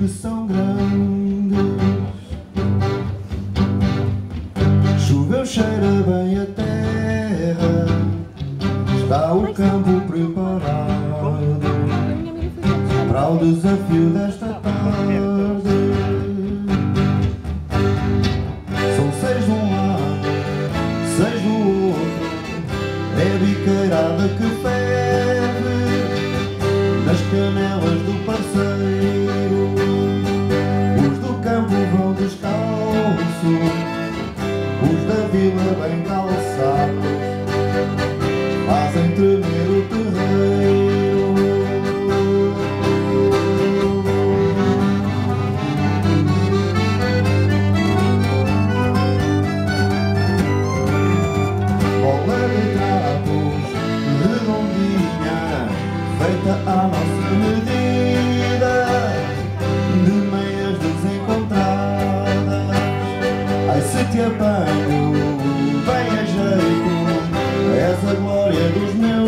são grandes. Choveu, cheira bem a terra, está o campo preparado para o desafio desta tarde. São 6 de um lado, 6 do outro, é biqueirada que ferve nas canelas do parceiro. Os do campo vão descalços, os da vila bem calçados, fazem tremer o terreiro. Bola de trapos, redondinha, feita à nossa medida, de meias desencontradas. Ai, se te apanho bem a jeito, és a glória dos meus